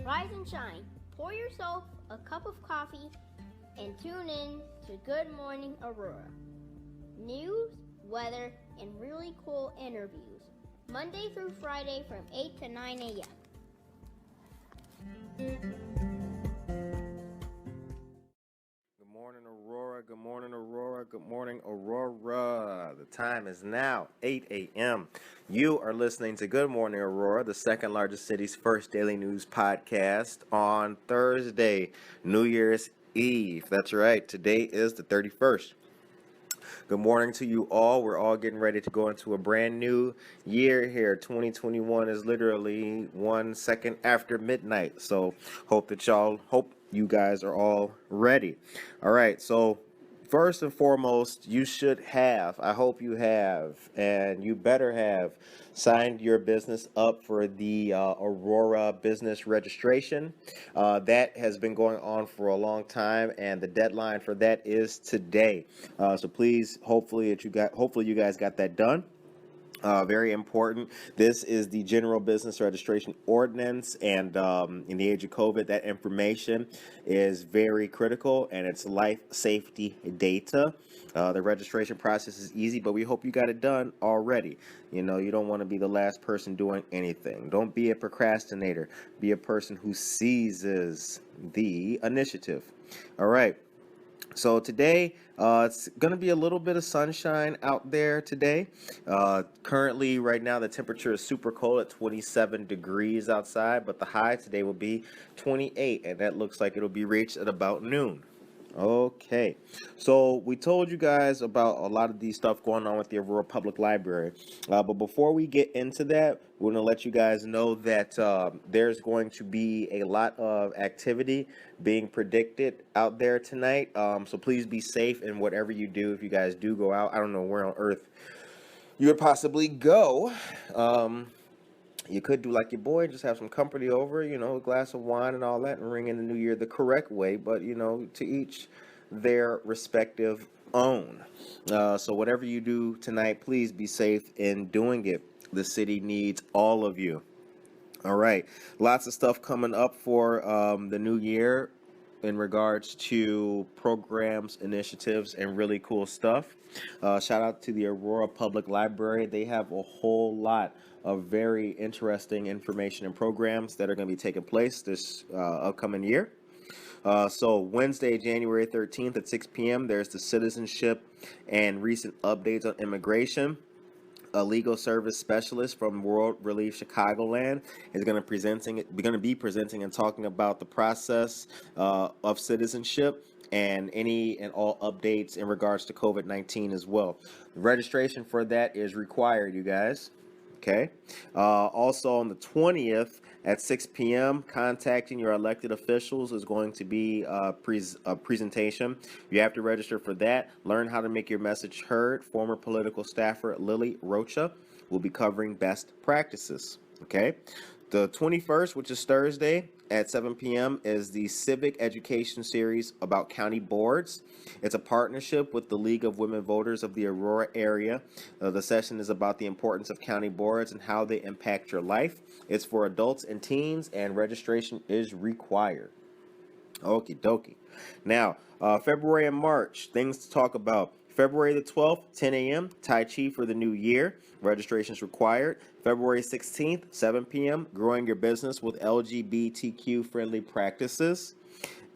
Rise and shine. Pour yourself a cup of coffee and tune in to Good Morning Aurora. News, weather, and really cool interviews. Monday through Friday from 8 to 9 a.m. Good morning, Aurora. Good morning, Aurora. Good morning, Aurora. The time is now 8 a.m. You are listening to Good Morning, Aurora, the second largest city's first daily news podcast on Thursday, New Year's Eve. That's right. Today is the 31st. Good morning to you all. We're all getting ready to go into a brand new year here. 2021 is literally 1 second after midnight. So hope you guys are all ready. All right. So first and foremost, you should have, I hope you have, and you better have signed your business up for the Aurora business registration. That has been going on for a long time, and the deadline for that is today. So please, hopefully you guys got that done. Very important. This is the General Business Registration Ordinance, and in the age of COVID, that information is very critical, and it's life safety data. The registration process is easy, but we hope you got it done already. You know, you don't want to be the last person doing anything. Don't be a procrastinator. Be a person who seizes the initiative. All right. So today, it's going to be a little bit of sunshine out there today. Currently, right now, the temperature is super cold at 27 degrees outside, but the high today will be 28, and that looks like it'll be reached at about noon. Okay, so we told you guys about a lot of these stuff going on with the Aurora Public Library, but before we get into that, we're going to let you guys know that there's going to be a lot of activity being predicted out there tonight, so please be safe in whatever you do. If you guys do go out, I don't know where on earth you would possibly go. You could do like your boy, just have some company over, a glass of wine and all that, and ring in the new year the correct way, but, to each their respective own. So whatever you do tonight, please be safe in doing it. The city needs all of you. All right. Lots of stuff coming up for the new year in regards to programs, initiatives, and really cool stuff. Shout out to the Aurora Public Library. They have a whole lot of very interesting information and programs that are going to be taking place this upcoming year. So Wednesday, January 13th at 6 p.m., there's the citizenship and recent updates on immigration. A legal service specialist from World Relief Chicagoland is going to be presenting and talking about the process of citizenship and any and all updates in regards to COVID-19 as well. The registration for that is required, you guys. Okay. Also on the 20th at 6 p.m., contacting your elected officials is going to be a presentation. You have to register for that. Learn how to make your message heard. Former political staffer Lily Rocha will be covering best practices. Okay. The 21st, which is Thursday at 7 p.m., is the Civic Education Series about county boards. It's a partnership with the League of Women Voters of the Aurora area. The session is about the importance of county boards and how they impact your life. It's for adults and teens, and registration is required. Okie dokie. Now, February and March, things to talk about. February the 12th, 10 a.m., Tai Chi for the new year. Registration is required. February 16th, 7 p.m., growing your business with LGBTQ-friendly practices.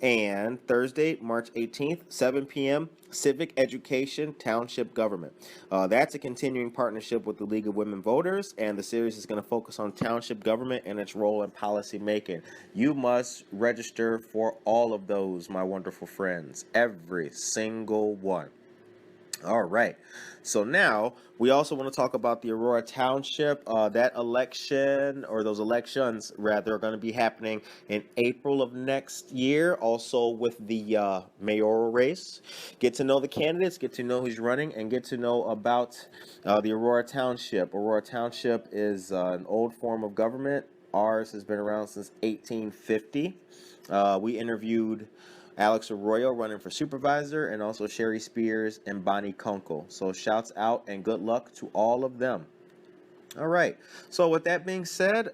And Thursday, March 18th, 7 p.m., Civic Education Township Government. That's a continuing partnership with the League of Women Voters, and the series is going to focus on township government and its role in policy making. You must register for all of those, my wonderful friends, every single one. All right. So now we also want to talk about the Aurora Township. That election, or those elections rather, are going to be happening in April of next year. Also with the mayoral race. Get to know the candidates, get to know who's running, and get to know about the Aurora Township. Aurora Township is an old form of government. Ours has been around since 1850. We interviewed Alex Arroyo running for supervisor, and also Sherry Spears and Bonnie Kunkel. So shouts out and good luck to all of them. All right. So with that being said,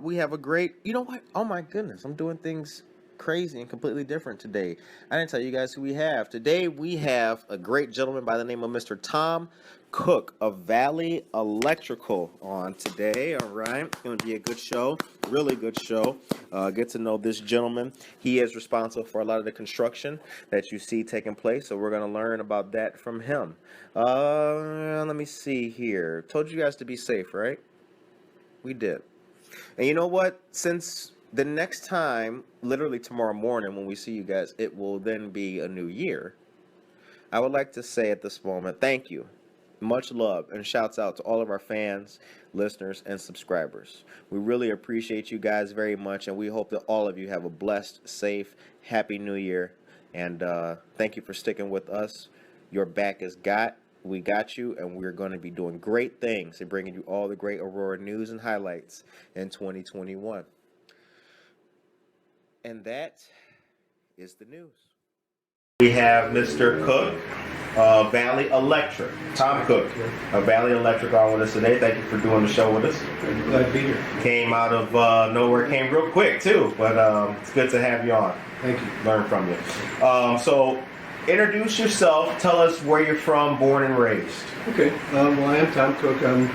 we have a great. You know what? Oh my goodness, I'm doing things crazy and completely different today. I didn't tell you guys who we have today. We have a great gentleman by the name of Mr. Tom Cook of Valley Electrical on today. All right, it's going to be a good show, really good show. Get to know this gentleman. He is responsible for a lot of the construction that you see taking place. So we're going to learn about that from him. Let me see here. Told you guys to be safe, right? We did. And you know what? Since the next time, literally tomorrow morning when we see you guys, it will then be a new year. I would like to say at this moment, thank you. Much love and shouts out to all of our fans, listeners, and subscribers. We really appreciate you guys very much, and we hope that all of you have a blessed, safe, happy new year. And thank you for sticking with us. Your back is got. We got you, and we're going to be doing great things and bringing you all the great Aurora news and highlights in 2021. And that is the news. We have Mr. Cook of Valley Electric. Tom Cook of Valley Electric on with us today. Thank you for doing the show with us. Glad to be here. Came out of nowhere, came real quick too, but it's good to have you on. Thank you. Learn from you. So introduce yourself. Tell us where you're from, born and raised. Okay. Well, I am Tom Cook. I'm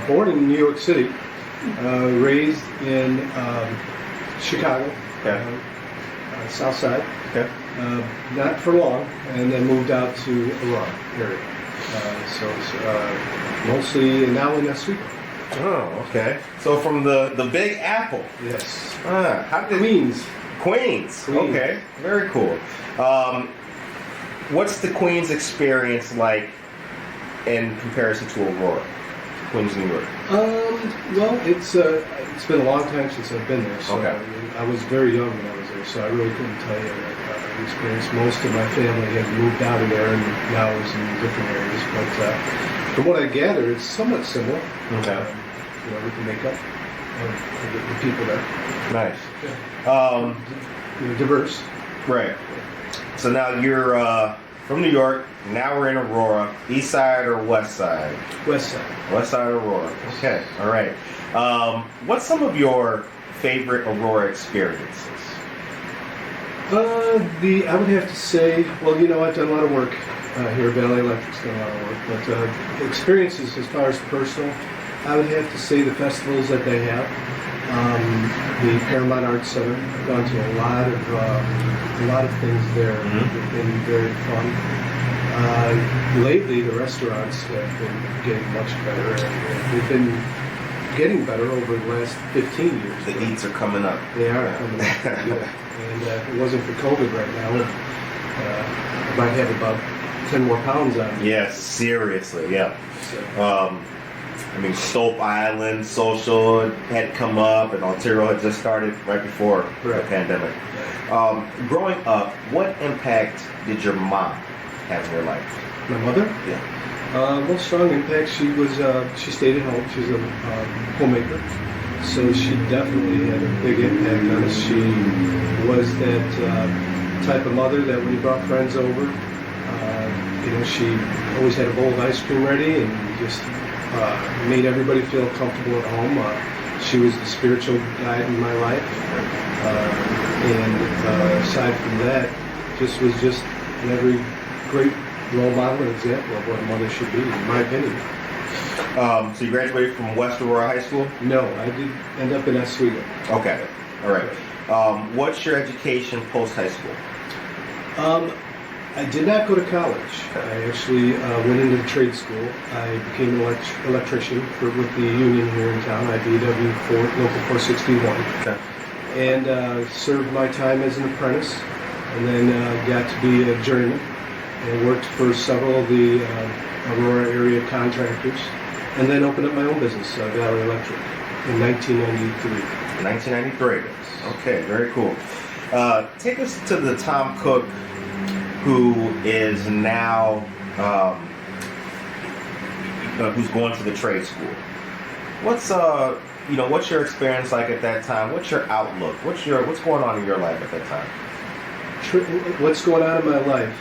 born in New York City, raised in Chicago, Okay. South Side. Okay. Not for long, and then moved out to Aurora area. So mostly now in Oswego. Oh, okay. So from the Big Apple. Yes. How did Queens. Okay. Very cool. What's the Queens experience like in comparison to Aurora, Queens, New York? Well, it's been a long time since I've been there. So Okay. I was very young when I was there, so I really couldn't tell you the experience. Most of my family had moved out of there and now is in different areas. But from what I gather, it's somewhat similar. Okay. We can make up the people there. Nice. Yeah. Diverse. Right. So now you're from New York. Now we're in Aurora. East side or west side? West side. West side of Aurora. Okay. All right. What's some of your favorite Aurora experiences? I would have to say, well, I've done a lot of work here at Valley Electric's done a lot of work, but experiences as far as personal, I would have to say the festivals that they have. The Paramount Arts Center. I've gone to a lot of things there. It's been very fun. Lately, the restaurants have been getting much better, and they've been getting better over the last 15 years. The eats are coming up. They are coming up. Yeah. And if it wasn't for COVID right now, I might have about 10 more pounds on me. Yes, seriously, yeah. So. Stope Island, Social had come up, and Ontario had just started right before the pandemic. Growing up, what impact did your mom have in your life? My mother? Yeah. Well, strong impact. She stayed at home. She's a homemaker. So she definitely had a big impact on us. She was that type of mother that when you brought friends over, she always had a bowl of ice cream ready and just made everybody feel comfortable at home. She was the spiritual guide in my life. And aside from that, was just every great role model and example of what a mother should be, in my opinion. So you graduated from West Aurora High School? No, I did end up in Oswego. Okay, all right. What's your education post-high school? I did not go to college. I actually went into the trade school. I became an electrician with the union here in town, IBEW Local 461. Okay. And served my time as an apprentice, and then got to be a journeyman, and worked for several of the Aurora area contractors, and then opened up my own business, Valley Electric, in 1993. 1993. Okay, very cool. Take us to the Tom Cook who is now who's going to the trade school. What's your experience like at that time? What's your outlook? What's going on in your life at that time? What's going on in my life?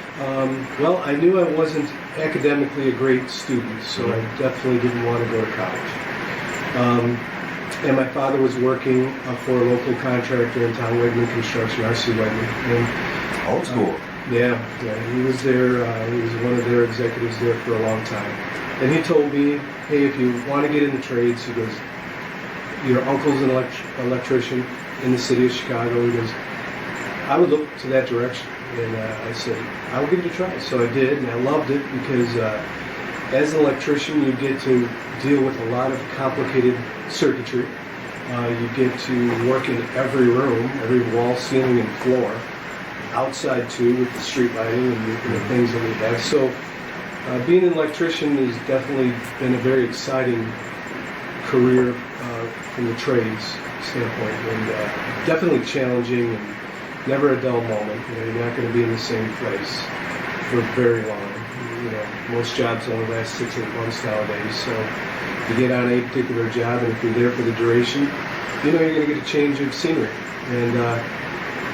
Well, I knew I wasn't academically a great student, so I definitely didn't want to go to college. And my father was working for a local contractor in town, Wegman Construction, R.C. Wegman. And, Old school. Yeah, he was there. He was one of their executives there for a long time. And he told me, hey, if you want to get into trades, he goes, your uncle's an electrician in the city of Chicago. He goes, I would look to that direction. And I said, I will give it a try. So I did, and I loved it because as an electrician, you get to deal with a lot of complicated circuitry. You get to work in every room, every wall, ceiling, and floor. Outside too, with the street lighting and the things that we have. So being an electrician has definitely been a very exciting career from the trades standpoint, and definitely challenging and never a dull moment. You're not going to be in the same place for very long. Most jobs only last 6 or 8 months nowadays. So you get on a particular job, and if you're there for the duration, you're going to get a change of scenery. And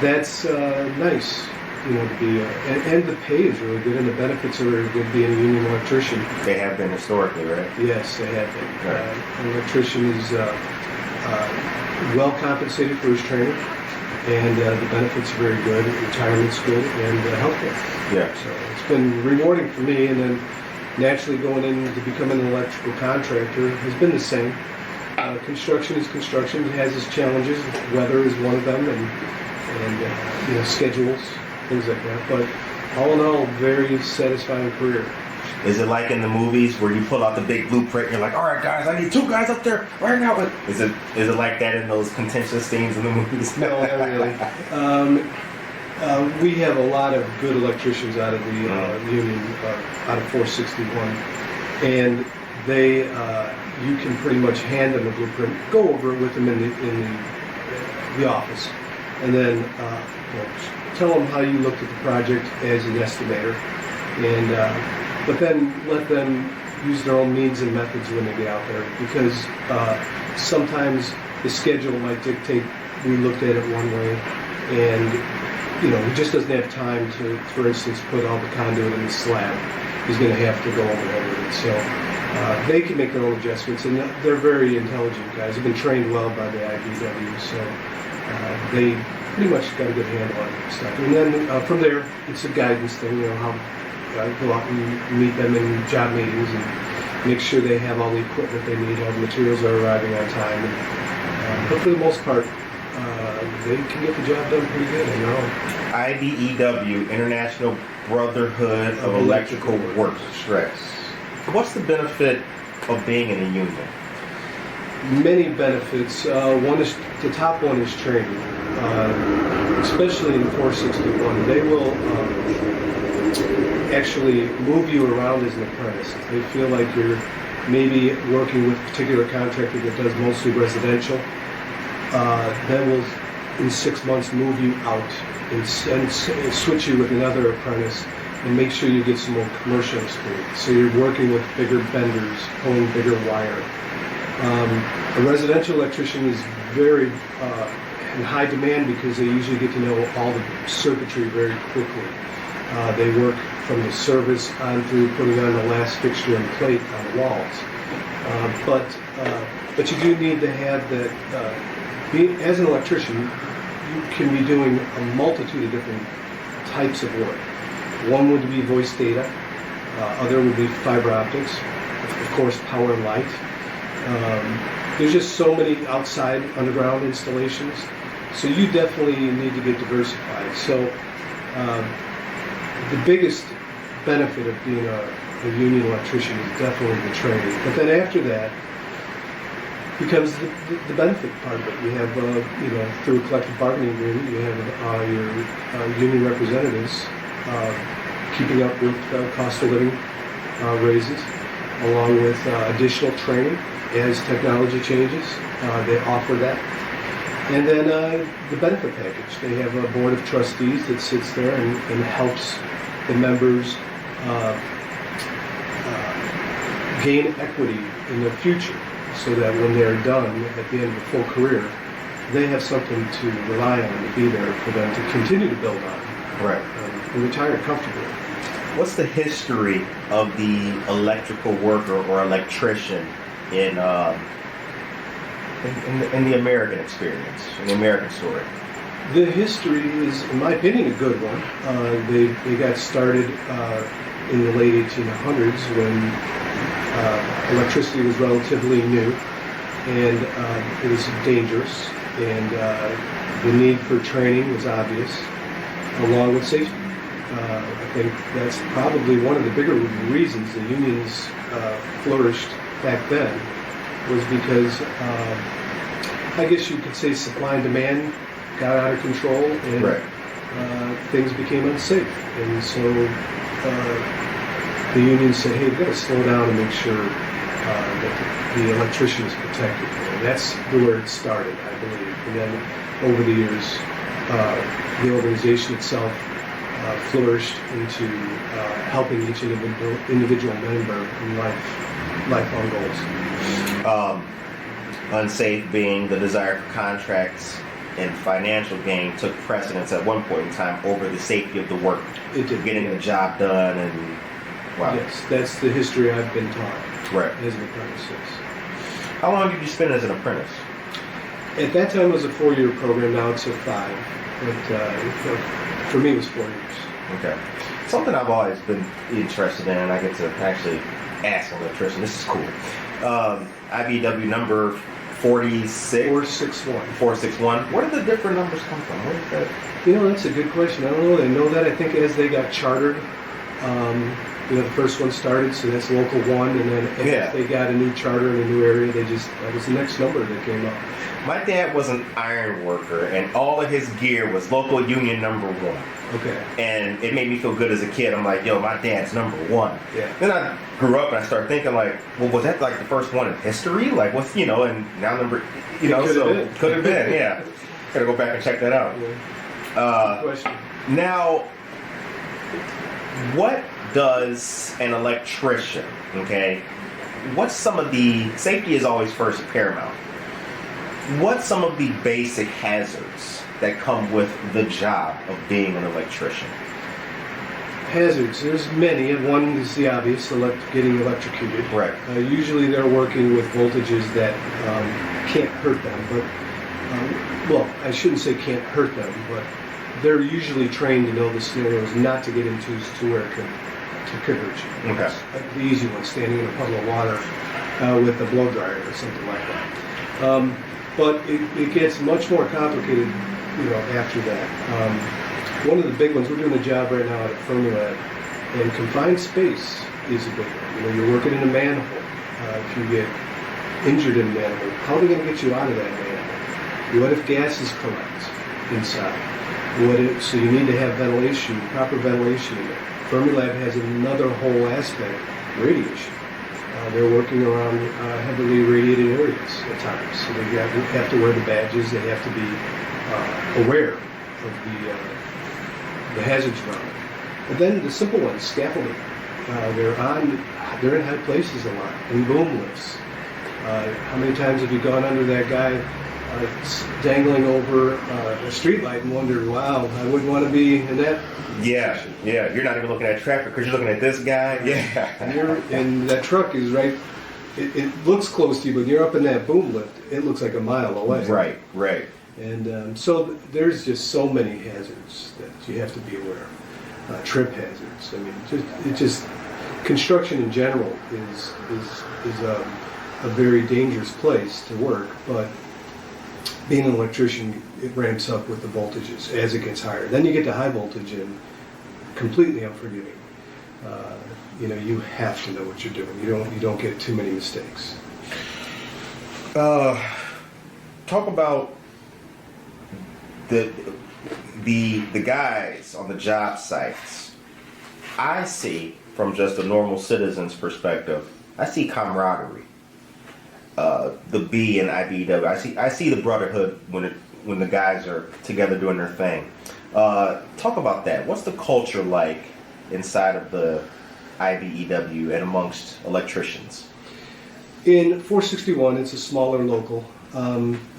that's nice, to be, and the pay is really good, and the benefits are very good being a union electrician. They have been historically, right? Yes, they have been. Right. An electrician is well compensated for his training, and the benefits are very good, retirement's good, and healthcare. Yeah. So it's been rewarding for me, and then naturally going into becoming an electrical contractor has been the same. Construction is construction. It has its challenges. Weather is one of them, and schedules, things like that. But all in all, very satisfying career. Is it like in the movies where you pull out the big blueprint and you're like, all right, guys, I need 2 guys up there right now? Is it like that in those contentious scenes in the movies? No, not really. We have a lot of good electricians out of the union, out of 461, and they, you can pretty much hand them a blueprint, go over it with them in the office. And then tell them how you looked at the project as an estimator, and but then let them use their own means and methods when they get out there, because sometimes the schedule might dictate we looked at it one way, and he just doesn't have time to, for instance, put all the conduit in the slab. He's going to have to go over it. So they can make their own adjustments, and they're very intelligent guys. They've been trained well by the IBEW, so they pretty much got a good handle on stuff. And then from there, it's a guidance thing, how I go out and meet them in job meetings and make sure they have all the equipment they need, all the materials are arriving on time. But for the most part, they can get the job done pretty good on their own. IBEW, International Brotherhood of Electrical Workers. Right. What's the benefit of being in a union? Many benefits. The top one is training, especially in 461. They will actually move you around as an apprentice. If they feel like you're maybe working with a particular contractor that does mostly residential, they will in 6 months move you out and switch you with another apprentice and make sure you get some more commercial experience. So you're working with bigger benders, pulling bigger wire. A residential electrician is very in high demand because they usually get to know all the circuitry very quickly. They work from the service on through putting on the last fixture and plate on the walls. But you do need to have that. As an electrician, you can be doing a multitude of different types of work. One would be voice data. Other would be fiber optics. Of course, power and light. There's just so many outside underground installations, so you definitely need to get diversified. So the biggest benefit of being a union electrician is definitely the training. But then after that becomes the benefit part of it. You have, through a collective bargaining agreement, you have your union representatives keeping up with cost of living raises, along with additional training. As technology changes, they offer that. And then the benefit package. They have a board of trustees that sits there and helps the members gain equity in their future, so that when they're done at the end of a full career, they have something to rely on to be there for them to continue to build on. Right. And retire comfortably. What's the history of the electrical worker or electrician in in the American experience, in the American story? The history is, in my opinion, a good one. They got started in the late 1800s when electricity was relatively new, and it was dangerous, and the need for training was obvious, along with safety. I think that's probably one of the bigger reasons the unions flourished back then, was because I guess you could say supply and demand got out of control, and right. Things became unsafe. And so the union said, hey, we've got to slow down and make sure that the electrician is protected. And that's where it started, I believe. And then over the years, the organization itself flourished into helping each individual member in lifelong goals. Unsafe being the desire for contracts and financial gain took precedence at one point in time over the safety of the work. It did. Getting the job done, and wow. Yes, that's the history I've been taught. Right. As an apprentice. Yes. How long did you spend as an apprentice? At that time it was a 4-year program, now it's a 5. But for me it was 4 years. Okay. Something I've always been interested in, and I get to actually ask an electrician. This is cool. IBEW number 46? 461. 461. Where did the different numbers come from? Where is that? You know, that's a good question. I don't know. They know that, I think, as they got chartered. The first one started, so that's local 1, and then as they got a new charter in a new area, that was the next number that came up. My dad was an iron worker, and all of his gear was local union number 1. Okay. And it made me feel good as a kid. I'm like, yo, my dad's number 1. Yeah. Then I grew up and I started thinking, like, well, was that like the first one in history? Like, what's, and now number, could have been, yeah. Gotta go back and check that out. Yeah. Good question. Now, what does an electrician, what's some of the, safety is always first paramount. What's some of the basic hazards that come with the job of being an electrician? Hazards, there's many, and one is the obvious, getting electrocuted. Right. Usually they're working with voltages that can't hurt them, but, well, I shouldn't say can't hurt them, but they're usually trained to know the scenarios not to get into to where it could hurt you. Okay. Like the easy one, standing in a puddle of water with a blow dryer or something like that. But it gets much more complicated, after that. One of the big ones, we're doing a job right now at Fermilab, and confined space is a big one. You're working in a manhole. If you get injured in a manhole, how are they going to get you out of that manhole? What if gas is collect inside? So you need to have ventilation, proper ventilation in there. Fermilab has another whole aspect, radiation. They're working around heavily radiated areas at times. So they have to wear the badges. They have to be aware of the hazards around them. But then the simple ones, scaffolding. They're in high places a lot, in boom lifts. How many times have you gone under that guy dangling over a streetlight and wondered, wow, I wouldn't want to be in that Yeah, you're not even looking at traffic because you're looking at this guy. Yeah. And that truck is right, it looks close to you, but you're up in that boom lift, it looks like a mile away. Right. And so there's just so many hazards that you have to be aware of. Trip hazards. I mean, construction in general is a very dangerous place to work, but being an electrician, it ramps up with the voltages as it gets higher. Then you get to high voltage and completely unforgiving. You have to know what you're doing. You don't get too many mistakes. Talk about the guys on the job sites. I see, from just a normal citizen's perspective, I see camaraderie. The B in IBEW. I see the brotherhood when the guys are together doing their thing. Talk about that. What's the culture like inside of the IBEW and amongst electricians? In 461, it's a smaller local.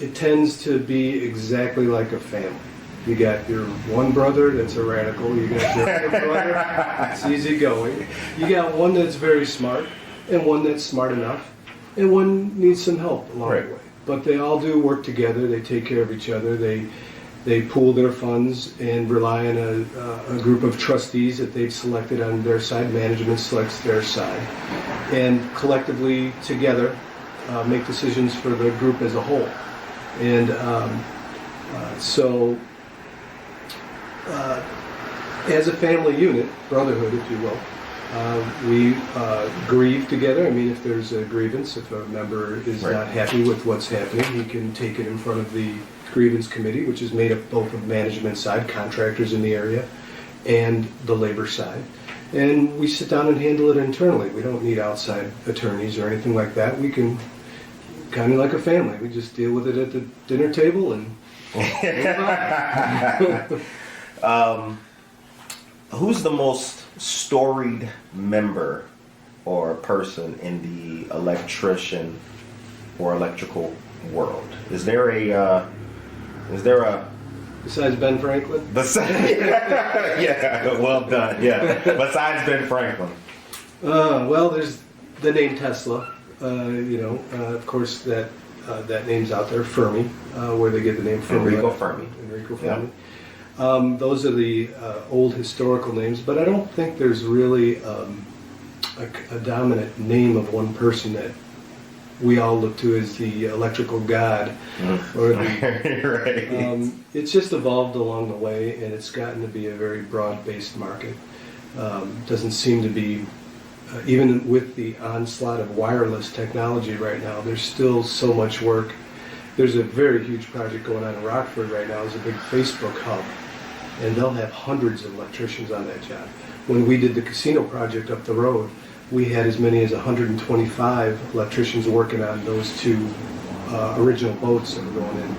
It tends to be exactly like a family. You got your one brother that's a radical. You got your other brother that's easygoing. You got one that's very smart, and one that's smart enough, and one needs some help along the way. but they all do work together. They take care of each other. They pool their funds and rely on a group of trustees that they've selected on their side. Management selects their side, and collectively together make decisions for the group as a whole. And so as a family unit, brotherhood, if you will, we grieve together. I mean, if there's a grievance, if a member is not happy with what's happening, he can take it in front of the Grievance Committee, which is made up both of management side, contractors in the area, and the labor side. And we sit down and handle it internally. We don't need outside attorneys or anything like that. We can, kind of like a family, we just deal with it at the dinner table and who's the most storied member or person in the electrician or electrical world? Is there a besides Ben Franklin? Yeah, well done. Yeah, besides Ben Franklin. Well, there's the name Tesla. Of course that name's out there. Fermi, where they get the name Fermi. Enrico Fermi. Yeah. Those are the old historical names, but I don't think there's really a dominant name of one person that we all look to as the electrical god. Or the, it's just evolved along the way, and it's gotten to be a very broad-based market. Doesn't seem to be, even with the onslaught of wireless technology right now, there's still so much work. There's a very huge project going on in Rockford right now. It's a big Facebook hub, and they'll have hundreds of electricians on that job. When we did the casino project up the road, we had as many as 125 electricians working on those two original boats that were going in.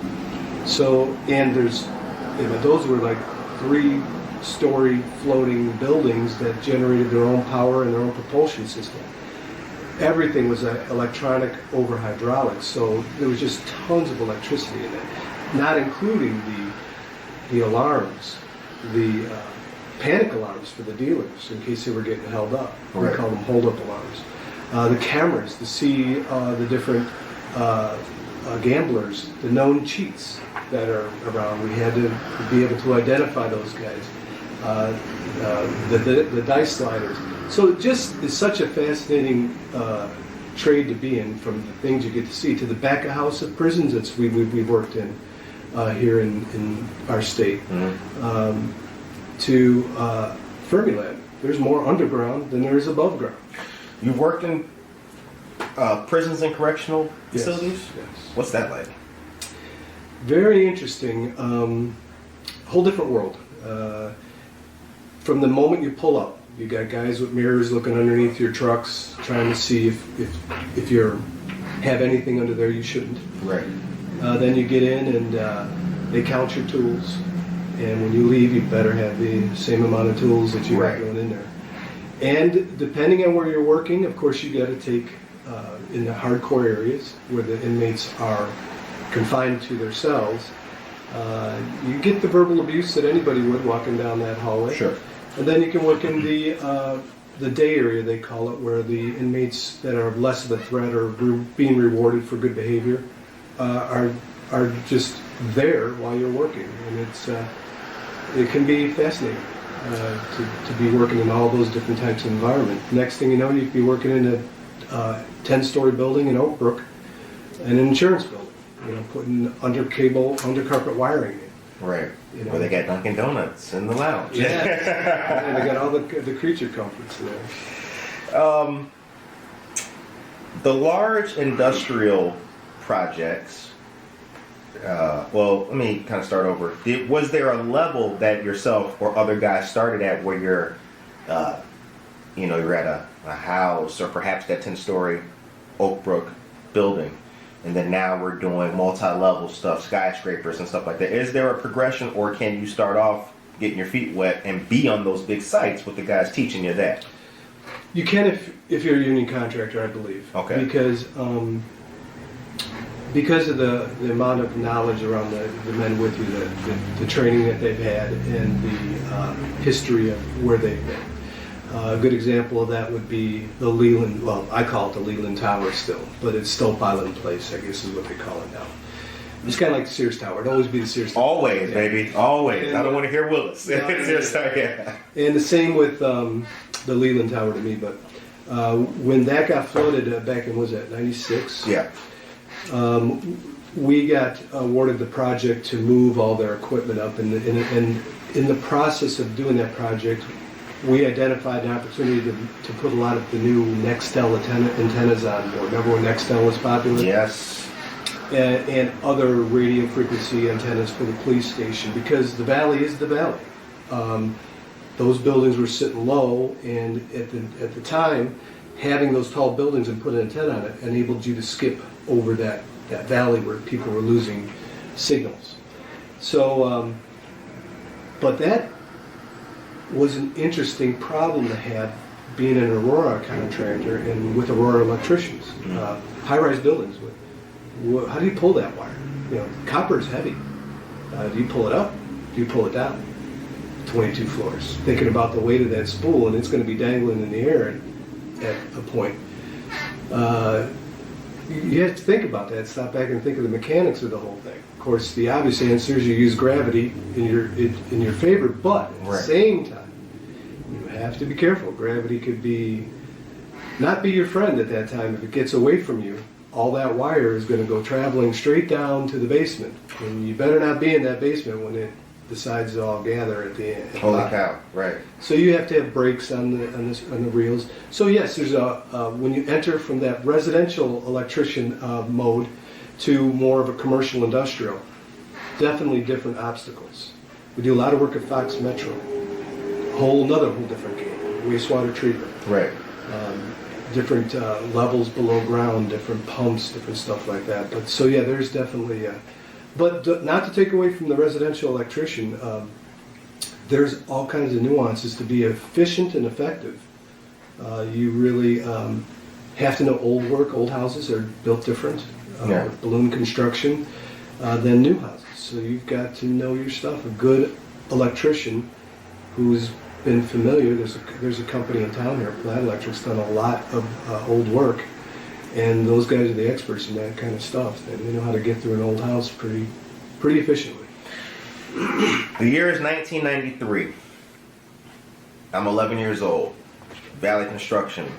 So, and there's, those were like 3-story floating buildings that generated their own power and their own propulsion system. Everything was electronic over hydraulics, so there was just tons of electricity in it, not including the alarms, the panic alarms for the dealers in case they were getting held up. We call them hold-up alarms. The cameras to see the different gamblers, the known cheats that are around. We had to be able to identify those guys. The dice sliders. So it just is such a fascinating trade to be in, from the things you get to see to the back of house of prisons that we've worked in here in our state. To Fermilab. There's more underground than there is above ground. You've worked in prisons and correctional facilities? Yes. What's that like? Very interesting. Whole different world. From the moment you pull up, you got guys with mirrors looking underneath your trucks, trying to see if you have anything under there you shouldn't. Right. Then you get in and they count your tools. And when you leave, you better have the same amount of tools that you got going in there. And depending on where you're working, of course, you got to take, in the hardcore areas where the inmates are confined to their cells, you get the verbal abuse that anybody would walking down that hallway. Sure. And then you can work in the day area, they call it, where the inmates that are less of a threat or being rewarded for good behavior are just there while you're working. And it can be fascinating to be working in all those different types of environment. Next thing you know, you could be working in a 10-story building in Oak Brook, an insurance building, putting under carpet wiring in. Right. Where they got Dunkin' Donuts in the lounge. Yeah. And they got all the creature comforts there. The large industrial projects, well, let me kind of start over. Was there a level that yourself or other guys started at where you're at a house or perhaps that 10-story Oak Brook building, and then now we're doing multi-level stuff, skyscrapers and stuff like that? Is there a progression, or can you start off getting your feet wet and be on those big sites with the guys teaching you that? You can if you're a union contractor, I believe. Okay. Because of the amount of knowledge around the men with you, the training that they've had, and the history of where they've been. A good example of that would be the Leland, well, I call it the Leland Tower still, but it's Stope Island Place, I guess is what they call it now. It's kind of like the Sears Tower. It'd always be the Sears Tower. Always, baby, always. And, I don't want to hear Willis. Sears Tower, yeah. And the same with the Leland Tower to me, but when that got flooded back in, was that 96? Yeah. We got awarded the project to move all their equipment up, and in the process of doing that project, we identified an opportunity to put a lot of the new Nextel antennas on board. Remember when Nextel was popular? Yes. And other radio frequency antennas for the police station, because the valley is the valley. Those buildings were sitting low, and at the time, having those tall buildings and put an antenna on it enabled you to skip over that valley where people were losing signals. So, but that was an interesting problem to have, being an Aurora contractor and with Aurora electricians. High-rise buildings. How do you pull that wire? You know, copper is heavy. Do you pull it up? Do you pull it down? 22 floors. Thinking about the weight of that spool, and it's going to be dangling in the air at a point. You have to think about that. Stop back and think of the mechanics of the whole thing. Of course, the obvious answer is you use gravity in your favor, but at the same time, you have to be careful. Gravity could not be your friend at that time. If it gets away from you, all that wire is going to go traveling straight down to the basement, and you better not be in that basement when it decides to all gather at the end. Holy cow! Right. So you have to have brakes on the reels. So yes, there's when you enter from that residential electrician mode to more of a commercial industrial, definitely different obstacles. We do a lot of work at Fox Metro, whole different game. Wastewater treatment. Right. Different levels below ground, different pumps, different stuff like that. But so yeah, there's definitely. But not to take away from the residential electrician, there's all kinds of nuances to be efficient and effective. You really have to know old houses are built different, with balloon construction, than new houses. So you've got to know your stuff. A good electrician who's been familiar, there's a company in town here, Plaid Electric's done a lot of old work. And those guys are the experts in that kind of stuff. They know how to get through an old house pretty efficiently. The year is 1993. I'm 11 years old. Valley Construction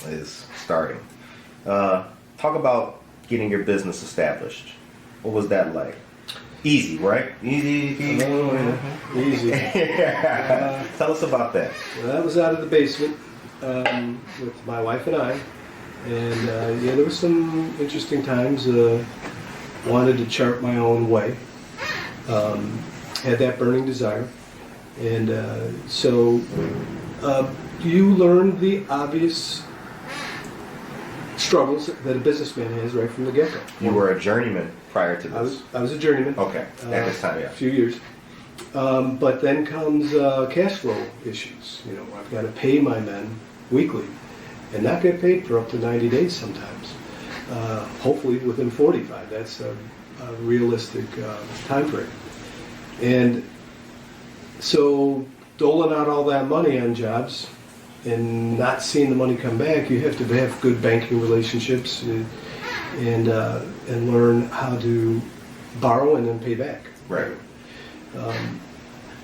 is starting. Talk about getting your business established. What was that like? Easy, right? Easy. Oh, yeah. Easy. Tell us about that. Well, that was out of the basement with my wife and I. And there was some interesting times. Wanted to chart my own way. Had that burning desire. And so you learn the obvious struggles that a businessman has right from the get-go. You were a journeyman prior to this? I was a journeyman. Okay, at this time, yeah. A few years. But then comes cash flow issues. You know, I've got to pay my men weekly and not get paid for up to 90 days sometimes. Hopefully within 45. That's a realistic time frame. And so doling out all that money on jobs and not seeing the money come back, you have to have good banking relationships and learn how to borrow and then pay back. Right.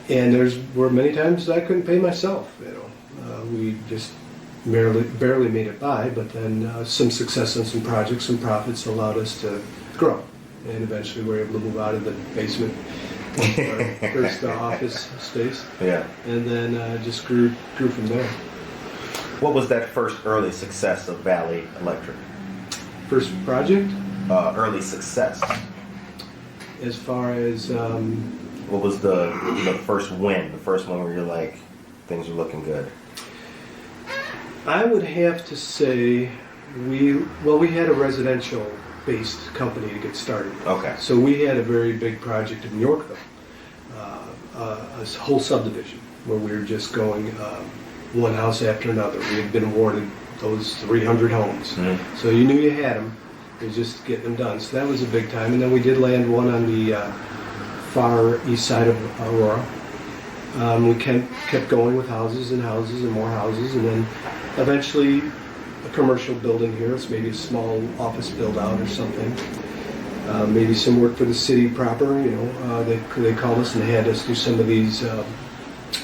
And were many times I couldn't pay myself. You know, we just barely made it by. But then some success on some projects, some profits allowed us to grow, and eventually we were able to move out of the basement. Our first office space. Yeah. And then just grew from there. What was that first early success of Valley Electric? First project? Early success. As far as... what was the first win? The first one where you're like, things are looking good? I would have to say we had a residential-based company to get started. Okay. So we had a very big project in Yorkville, a whole subdivision where we were just going one house after another. We had been awarded those 300 homes. Mm-hmm. So you knew you had them. It was just getting them done. So that was a big time. And then we did land one on the far east side of Aurora. We kept going with houses and houses and more houses, and then eventually a commercial building here. It's maybe a small office build out or something. Maybe some work for the city proper. They called us and they had us do some of these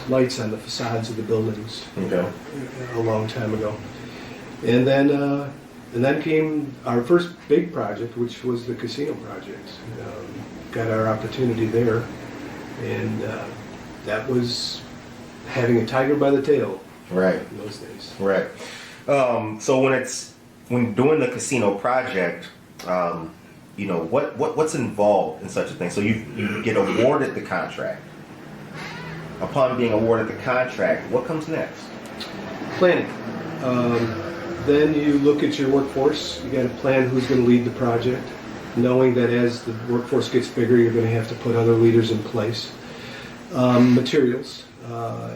lights on the facades of the buildings. Okay. A long time ago, and then came our first big project, which was the casino project. Got our opportunity there, and that was having a tiger by the tail. Right. In those days. Right. So when doing the casino project, what's involved in such a thing? So you get awarded the contract. Upon being awarded the contract, what comes next? Planning. Then you look at your workforce. You got to plan who's going to lead the project, knowing that as the workforce gets bigger, you're going to have to put other leaders in place. Materials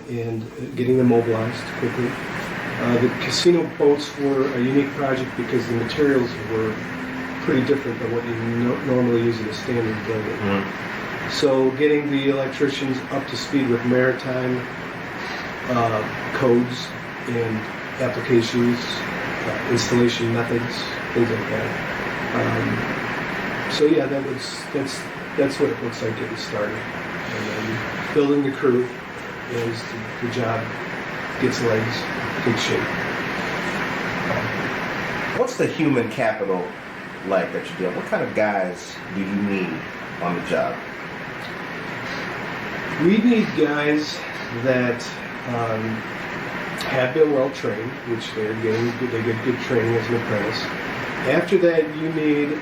and getting them mobilized quickly. The casino boats were a unique project because the materials were pretty different than what you normally use in a standard building. Mm-hmm. So getting the electricians up to speed with maritime codes and applications, installation methods, things like that. So yeah, that's what it looks like getting started. And then building the crew as the job gets legs, takes shape. What's the human capital like that you deal? What kind of guys do you need on the job? We need guys that have been well trained, which they get good training as an apprentice. After that, you need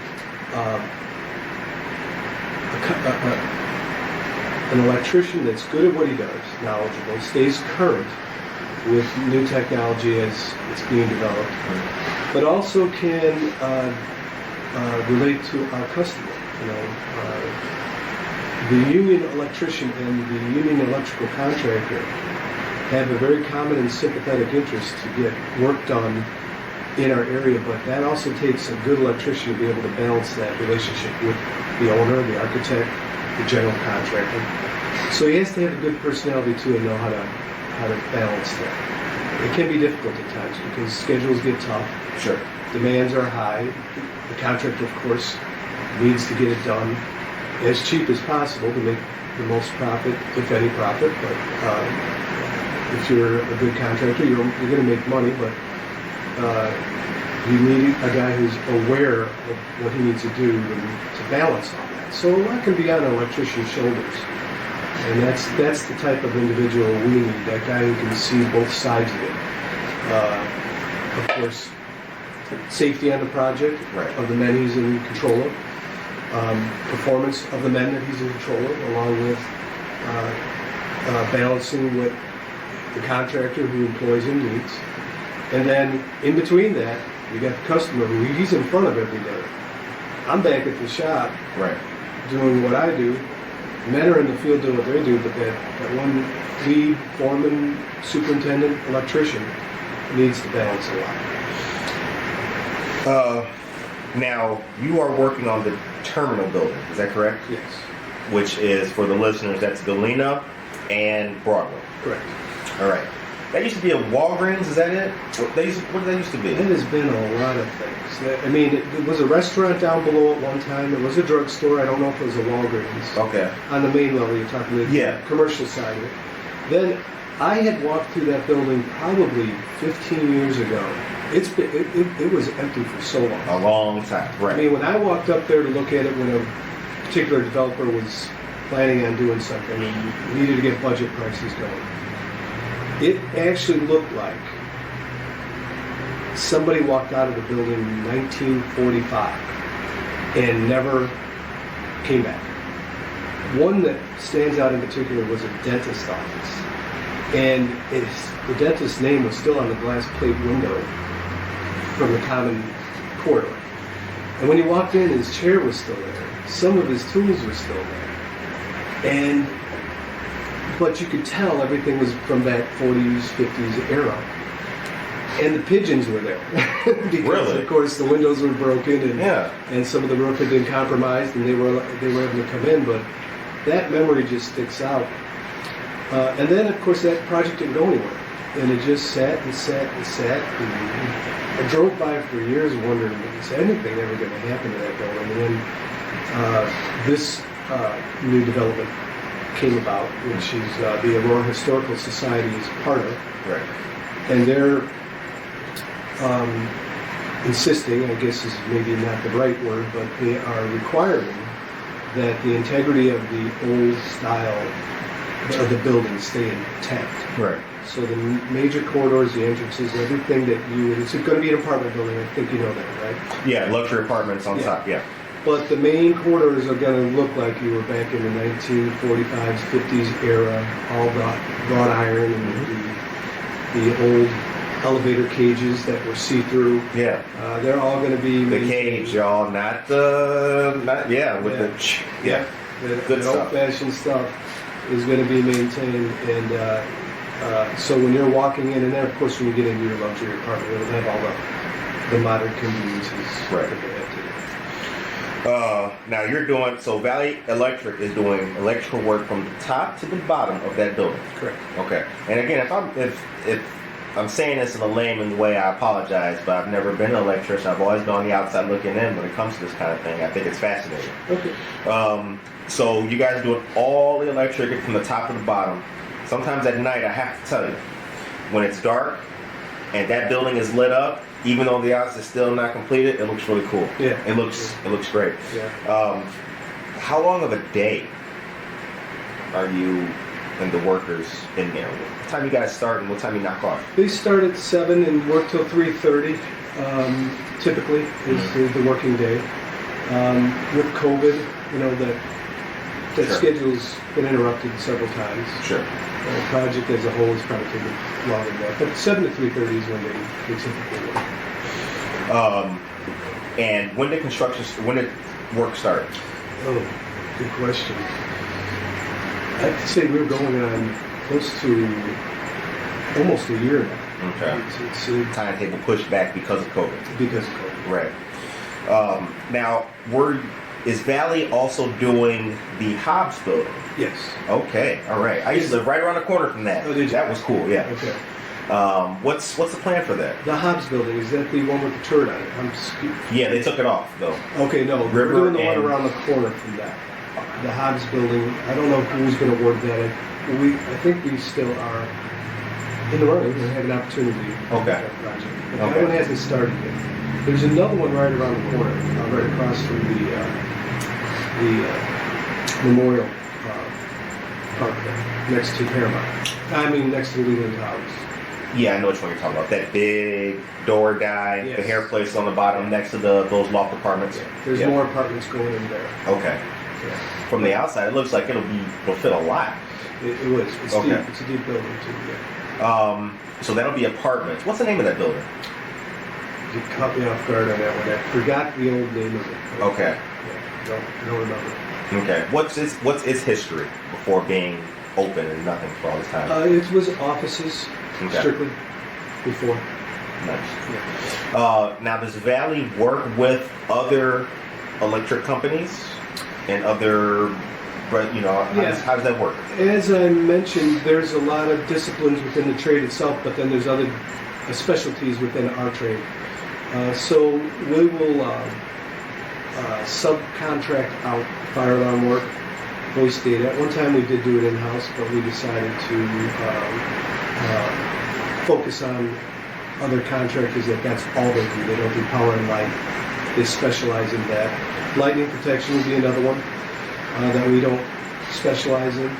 an electrician that's good at what he does, knowledgeable, stays current with new technology as it's being developed, but also can relate to our customer. The union electrician and the union electrical contractor have a very common and sympathetic interest to get work done in our area, but that also takes a good electrician to be able to balance that relationship with the owner, the architect, the general contractor. So he has to have a good personality too and know how to balance that. It can be difficult at times because schedules get tough. Sure. Demands are high. The contractor, of course, needs to get it done as cheap as possible to make the most profit, if any profit. But if you're a good contractor, you're going to make money, but you need a guy who's aware of what he needs to do to balance all that. So a lot can be on an electrician's shoulders. And that's the type of individual we need, that guy who can see both sides of it. Of course, safety on the project, right, of the men he's in control of. Performance of the men that he's in control of, along with balancing what the contractor who employs him needs. And then in between that, you got the customer who he's in front of every day. I'm back at the shop, right, doing what I do. Men are in the field doing what they do, but that one lead, foreman, superintendent, electrician needs to balance a lot. Now, you are working on the terminal building, is that correct? Yes. Which is, for the listeners, that's Galena and Broadway. Correct. All right. That used to be a Walgreens, is that it? What did that used to be? It has been a lot of things. I mean, it was a restaurant down below at one time. It was a drugstore. I don't know if it was a Walgreens. Okay. On the main level, you're talking the commercial side of it. Then I had walked through that building probably 15 years ago. It was empty for so long. A long time, right. I mean, when I walked up there to look at it when a particular developer was planning on doing something and needed to get budget prices going, it actually looked like somebody walked out of the building in 1945 and never came back. One that stands out in particular was a dentist office. And the dentist's name was still on the glass plate window from the common corridor. And when he walked in, his chair was still there. Some of his tools were still there. But you could tell everything was from that 40s, 50s era. And the pigeons were there. Because, really? Of course, the windows were broken and some of the roof had been compromised and they were able to come in. But that memory just sticks out. And then, of course, that project didn't go anywhere. And it just sat and sat and sat. And I drove by for years wondering, is anything ever going to happen to that building? And then this new development came about, which is the Aurora Historical Society is part of. Right. And they're insisting, I guess is maybe not the right word, but they are requiring that the integrity of the old style of the building stay intact. Right. So the major corridors, the entrances, everything that it's going to be an apartment building, I think you know that, right? Yeah, luxury apartments on top, yeah. But the main corridors are going to look like you were back in the 1945s, 50s era, all wrought iron and the old elevator cages that were see-through. Yeah. They're all going to be the cage, y'all, not with the good stuff. Old-fashioned stuff is going to be maintained, and so when you're walking in, and then of course when you get into your luxury apartment, it'll have all the modern conveniences. Right. Now you're doing, so Valley Electric is doing electrical work from the top to the bottom of that building. Correct. Okay. And again, if I'm saying this in a layman's way, I apologize, but I've never been an electrician. I've always been on the outside looking in when it comes to this kind of thing. I think it's fascinating. Okay. So you guys do all the electric from the top to the bottom. Sometimes at night, I have to tell you, when it's dark and that building is lit up, even though the house is still not completed, it looks really cool. Yeah. It looks great. Yeah. How long of a day are you and the workers in there? What time you guys start and what time you knock off? They start at 7 and work till 3:30. Typically is the working day. With COVID, you know that Sure. schedule's been interrupted several times. Sure. The project as a whole is probably taking longer than that, but 7 to 3:30 is when they typically work. And when did work start? Oh, good question. I have to say we were going on close to almost a year now. Okay. It's timetable pushed back because of COVID. because of COVID. Right. Now, is Valley also doing the Hobbs building? Yes. Okay. All right. I used to live right around the corner from that. Oh, did you? That was cool. Yeah. Okay. What's the plan for that? The Hobbs building, is that the one with the turret on it? Yeah, they took it off though. Okay, no, we're doing the one around the corner from that. The Hobbs building, I don't know who's going to award that. I think we still are in the running. We have an opportunity for that project. But that one hasn't started yet. There's another one right around the corner, right across from the Memorial Park there, next to Paramount. I mean, next to Leland Towers. Yeah, I know which one you're talking about. That big door guy, Yes. The hair place on the bottom next to those loft apartments. Yeah. There's more apartments going in there. Okay. Yeah. From the outside, it looks like it'll fit a lot. It was. It's Okay. deep. It's a deep building too. Yeah. So that'll be apartments. What's the name of that building? You caught me off guard on that one. I forgot the old name of it. Okay. Yeah, don't remember. Okay. What's its history before being open and nothing for all this time? It was offices, strictly, before. Nice. Yeah. Now, does Valley work with other electric companies and other, how does that work? As I mentioned, there's a lot of disciplines within the trade itself, but then there's other specialties within our trade. So we will subcontract out fire alarm work, voice data. At one time we did do it in-house, but we decided to focus on other contractors that's all they do. They don't do power and light. They specialize in that. Lightning protection would be another one that we don't specialize in.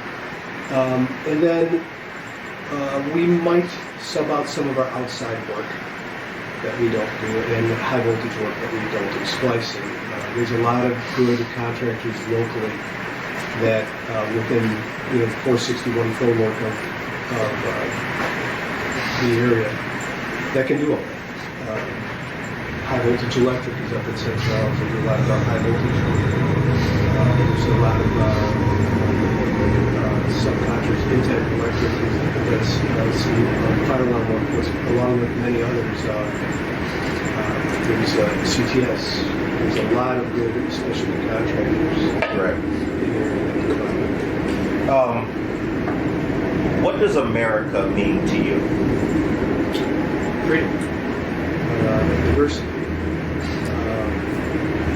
And then we might sub out some of our outside work that we don't do, and high voltage work that we don't do, splicing. There's a lot of good contractors locally that within 461 framework of the area that can do all that. High voltage electric is up at St. Charles. They do a lot of high voltage work. There's a lot of subcontractors, Intech Electric, that's fire alarm work, along with many others. There's CTS. There's a lot of good specialty contractors. Right. In here. What does America mean to you? Freedom, diversity,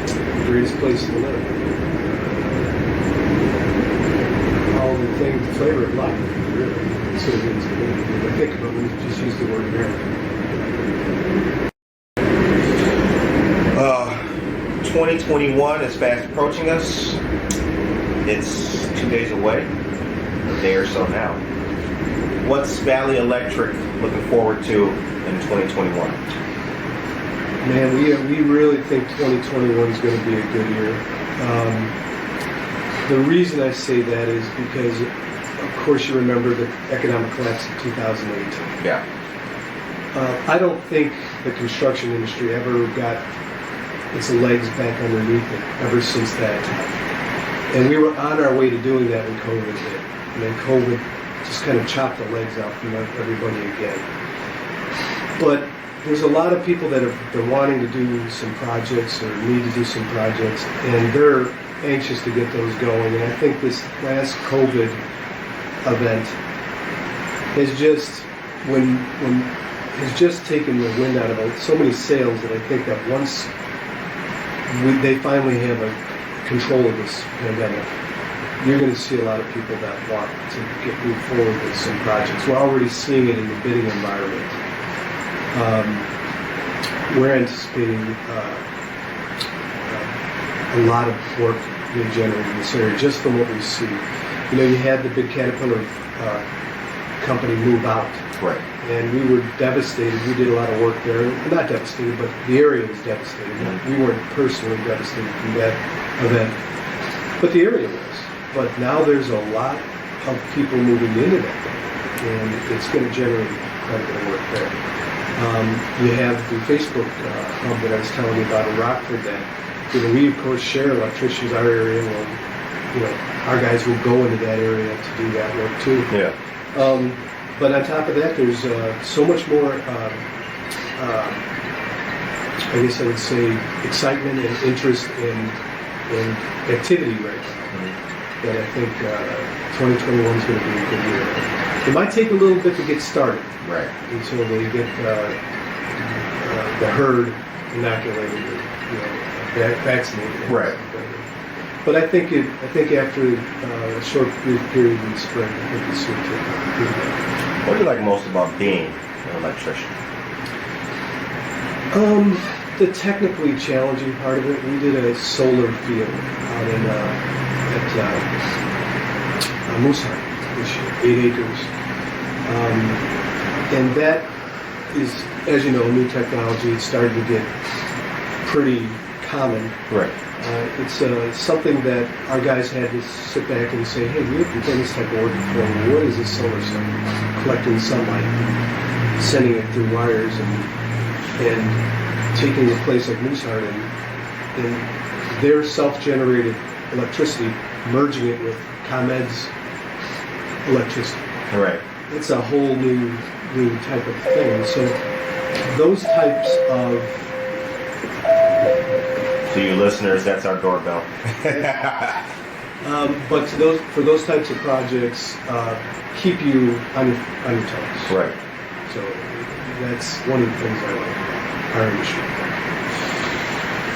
the greatest place to live. All the things, the flavor of life, really. That's what it means to me. When I think about it, we just use the word America. 2021 is fast approaching us. It's 2 days away, a day or so now. What's Valley Electric looking forward to in 2021? Man, we really think 2021 is going to be a good year. The reason I say that is because, of course, you remember the economic collapse of 2008. Yeah. I don't think the construction industry ever got its legs back underneath it ever since that time. And we were on our way to doing that when COVID hit. And then COVID just kind of chopped the legs out from everybody again. But there's a lot of people that have been wanting to do some projects or need to do some projects, and they're anxious to get those going. And I think this last COVID event has just taken the wind out of so many sails that I think that once they finally have a control of this pandemic, you're going to see a lot of people that want to move forward with some projects. We're already seeing it in the bidding environment. We're anticipating a lot of work being generated in this area just from what we see. You know, you had the big Caterpillar company move out. Right. And we were devastated. We did a lot of work there. Not devastated, but the area was devastated. We weren't personally devastated from that event, but the area was. But now there's a lot of people moving into that, and it's going to generate quite a bit of work there. You have the Facebook hub that I was telling you about in Rockford that, we of course share electricians, our area, and our guys will go into that area to do that work too. Yeah. But on top of that, there's so much more, I guess I would say, excitement and interest in activity right now. That I think 2021 is going to be a good year. It might take a little bit to get started, right? Until they get the herd inoculated, vaccinated, right? But I think after a short brief period in the spring, I think it's soon to. What do you like most about being an electrician? The technically challenging part of it. We did a solar field out in at Moose Heart this year, 8 acres, and that is, as you know, new technology. It's starting to get pretty common. Right. It's something that our guys had to sit back and say, hey, we've done this type of work before. What is this solar cell? Collecting sunlight, sending it through wires, and taking a place like Moose Heart and their self-generated electricity, merging it with ComEd's electricity. Right. It's a whole new type of thing. So those types of... To you listeners, that's our doorbell. But for those types of projects, keep you on your toes. Right. So that's one of the things I like about our industry.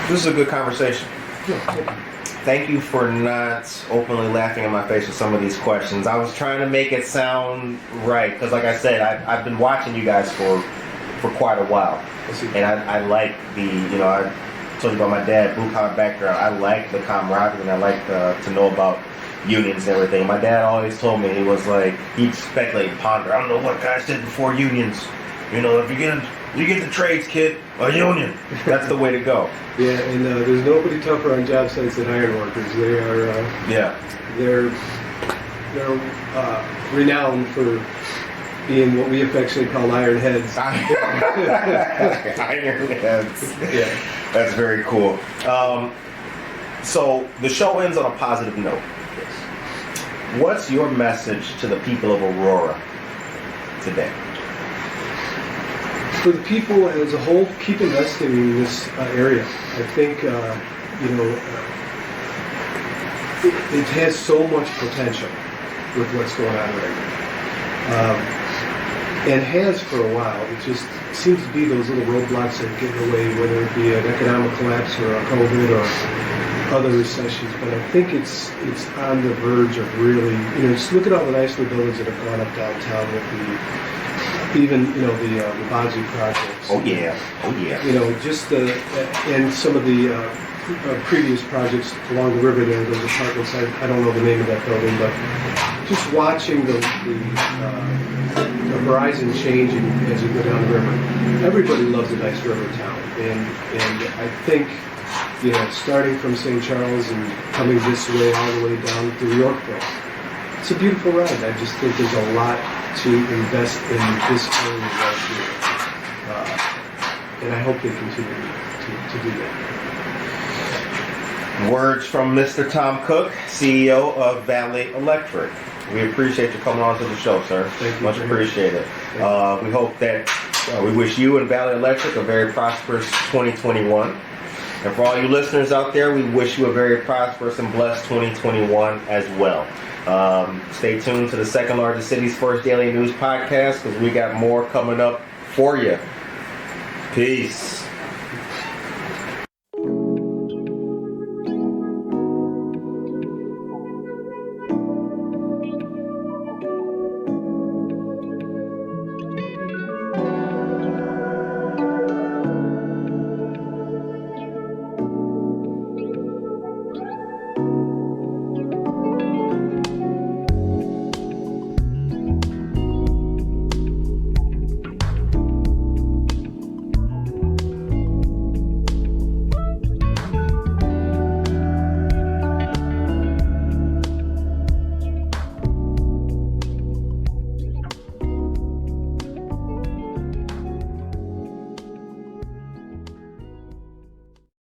This is a good conversation. Yeah, thank you. Thank you for not openly laughing in my face with some of these questions. I was trying to make it sound right, because like I said, I've been watching you guys for quite a while. And I like the, I told you about my dad, blue collar background. I like the camaraderie, and I like to know about unions and everything. My dad always told me, he was like, he'd speculate and ponder. I don't know what guys did before unions. If you get the trades, kid, a union. That's the way to go. Yeah, and there's nobody tougher on job sites than iron workers. They are, they're renowned for being what we affectionately call iron heads. Iron heads. Yeah. That's very cool. So the show ends on a positive note. Yes. What's your message to the people of Aurora today? For the people as a whole, keep investing in this area. I think, it has so much potential with what's going on right now. and has for a while. It just seems to be those little roadblocks that get in the way, whether it be an economic collapse or a COVID or other recessions. But I think it's on the verge of really, just look at all the nice new buildings that have gone up downtown with the Baji projects. Oh yeah. Just and some of the previous projects along the river there, those apartments. I don't know the name of that building, but just watching the horizon changing as you go down the river. Everybody loves a nice river town, and I think starting from St. Charles and coming this way all the way down through Yorkville, it's a beautiful ride. I just think there's a lot to invest in this area right here, and I hope they continue to do that. Words from Mr. Tom Cook, CEO of Valley Electric. We appreciate you coming on to the show, sir. Thank you. Much appreciated. We hope that we wish you and Valley Electric a very prosperous 2021. And for all you listeners out there, we wish you a very prosperous and blessed 2021 as well. Stay tuned to the second largest city's first daily news podcast, because we got more coming up for you. Peace.